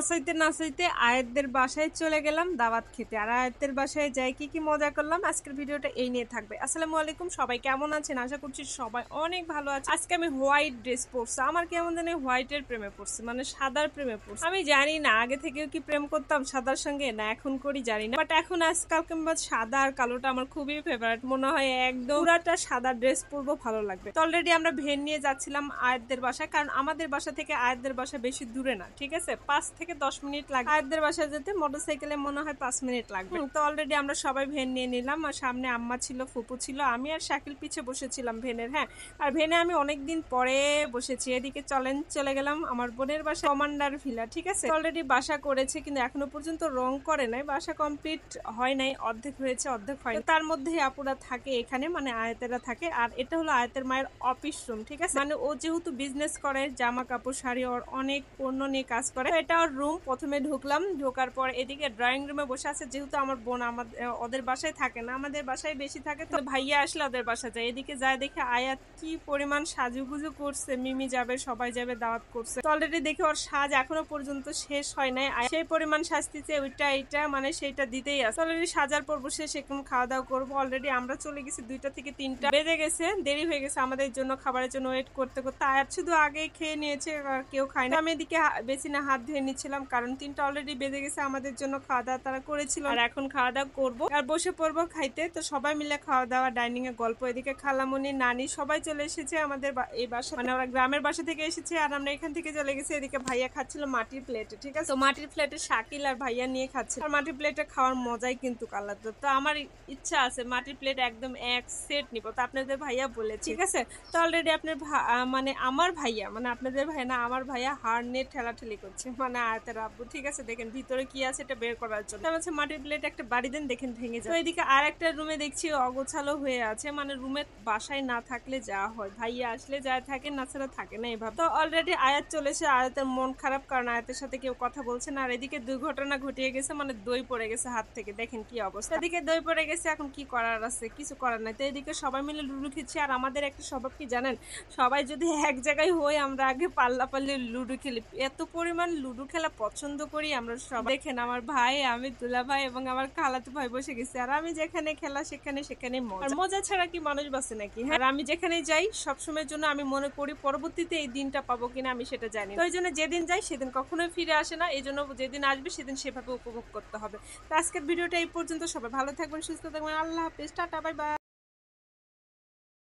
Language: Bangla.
নাচাইতে নাচাইতে আয়াতদের বাসায় চলে গেলাম দাওয়াত খেতে। আর আয়াতদের বাসায় যাই কি কি মজা করলাম, আজকের ভিডিওটা এই নিয়ে থাকবে। আসসালামু আলাইকুম, সবাই কেমন আছেন? আশা করছি সবাই অনেক ভালো আছে। আজকে আমি হোয়াইট ড্রেস পরছি, আমার কেমন জানি হোয়াইটের প্রেমে পড়ছে, মানে সাদার প্রেমে পড়ছে। আমি জানি না আগে থেকেও কি প্রেম করতাম সাদার সঙ্গে, না এখন করি জানি না, বাট এখন আজকাল কিংবা সাদা আর কালোটা আমার খুবই ফেভারিট মনে হয়। একদম পুরাটা সাদা ড্রেস পরবো, ভালো লাগবে। তো অলরেডি আমরা ভ্যান নিয়ে যাচ্ছিলাম আয়াতদের বাসায়, কারণ আমাদের বাসা থেকে আয়াতদের বাসা বেশি দূরে না, ঠিক আছে? 5 থেকে 10 মিনিট লাগবে আয়াতদের বাসায় যেতে, মোটরসাইকেলে মনে হয় 5 মিনিট লাগবে। তো অলরেডি আমরা সবাই ভ্যান নিয়ে নিলাম, আর সামনে আম্মা ছিল, ফুপু ছিল, আমি আর শাকিল পিছে বসেছিলাম ভ্যানের। হ্যাঁ, আর ভ্যানে আমি অনেকদিন পরে বসেছি। এদিকে চলে গেলাম আমার বোনের বাসা, কমান্ডার ভিলা, ঠিক আছে? অলরেডি বাসা করেছে কিন্তু এখনো পর্যন্ত রং করে নাই, বাসা কমপ্লিট হয় নাই, অর্ধেক হয়েছে অর্ধেক হয়। তার মধ্যেই আপুরা থাকে এখানে, মানে আয়াতেরা থাকে। আর এটা হলো আয়াতের মায়ের অফিস রুম, ঠিক আছে? মানে ও যেহেতু বিজনেস করে, জামা কাপড় শাড়ি ওর অনেক পণ্য নিয়ে কাজ করে, এটা ওর রুম। প্রথমে ঢুকলাম, ঢোকার পর এদিকে ড্রয়িং রুমে বসে আছে, যেহেতু আমার বোন ওদের বাসায় থাকে না, আমাদের বাসায় বেশি থাকে, তো ভাইয়া আসলে ওদের বাসা যায়। এদিকে যায় দেখে আয়াত কি পরিমাণ সাজুগুজু করছে, মিমি যাবে, সবাই যাবে, দাওয়াত করছে। তো অলরেডি দেখে ওর সাজ এখনো পর্যন্ত শেষ হয় নাই, সেই পরিমাণ সাজতেছে, ওইটা এইটা মানে সেইটা দিতেই আছে। অলরেডি সাজার পর বসে সেরকম খাওয়া দাওয়া করবো। অলরেডি আমরা চলে গেছি 2টা থেকে 3টা বেজে গেছে, দেরি হয়ে গেছে আমাদের জন্য, খাবারের জন্য ওয়েট করতে করতে। আয়াত শুধু আগেই খেয়ে নিয়েছে, কেউ খায় না। আমি এদিকে বেশি না হাত ধুয়ে নিচ্ছিলাম, কারণ 3টা অলরেডি বেজে গেছে, আমাদের জন্য খাওয়া দাওয়া তারা করেছিল, আর এখন খাওয়া দাওয়া করবো আর বসে পড়বো খাইতে। তো সবাই মিলে খাওয়া দাওয়া, ডাইনিং এ গল্প। এদিকে খালামণি, নানি সবাই চলে এসেছে আমাদের এই বাসা, মানে ওরা গ্রামের বাসা থেকে এসেছে, আর আমরা এখান থেকে চলে গেছি। এদিকে ভাইয়া খাচ্ছিল মাটির প্লেটে, ঠিক আছে? তো মাটির প্লেটে শাকিল আর ভাইয়া নিয়ে খাচ্ছে, আর মাটির প্লেটে খাওয়ার মজাই কিন্তু আলাদা। তো আমার ইচ্ছা আছে মাটির প্লেট একদম এক সেট নিব, তো আপনাদের ভাইয়া বলেছে, ঠিক আছে? তো অলরেডি আপনার মানে আমার ভাইয়া, মানে আপনাদের ভাই না, আমার ভাইয়া হাড় নিয়ে ঠেলাঠেলি করছে, মানে আয়াতের আব্বু, ঠিক আছে? দেখেন ভিতরে কি আছে এটা বের করার জন্য। হচ্ছে মাটির প্লেট একটা বাড়ি দেন, দেখেন ভেঙে যায়। তো এদিকে আর একটা রুমে দেখছি অগোছালো হয়ে আছে, মানে রুমে বাসায় না থাকলে যা হয়, ভাইয়া আসলে যা থাকে, না ছাড়া থাকে না এভাবে। তো অলরেডি আয়াত চলেছে, আয়াতের মন খারাপ, কারণ আয়াতের সাথে কেউ কথা বলছে না। আর এদিকে দুর্ঘটনা ঘটিয়ে গেছে, মানে দই পড়ে গেছে হাত থেকে, দেখেন কি অবস্থা। এদিকে দই পড়ে গেছে, এখন কি করার আছে, কিছু করার নাই। তো এদিকে সবাই মিলে লুডো খেলছি, আর আমাদের একটা স্বভাব কি জানেন, সবাই যদি এক জায়গায় হই, আমরা আগে পাল্লা পাল্লি লুডো খেলি। এত পরিমাণ লুডো খেলা পছন্দ করি আমরা সব। দেখেন আমার ভাই, আমি, দুলা ভাই এবং আমার খালাতো ভাই বসে গেছে, আর আমি যেখানে খেলা সেখানে মজা। আর মজা ছাড়া কি মানুষ বাঁচে নাকি? হ্যাঁ, আর আমি যেখানে যাই সবসময়ের জন্য আমি মনে করি পরবর্তীতে এই দিনটা পাবো কিনা আমি সেটা জানি। তো এই জন্য যেদিন যাই সেদিন কখনোই ফিরে আসে না, এই জন্য যেদিন আসবে সেদিন সেভাবে উপভোগ করতে হবে। তো আজকের ভিডিওটা এই পর্যন্ত। সবাই ভালো থাকবেন, সুস্থ থাকবেন, আল্লাহ হাফেজ, টাটা, বাই বাই।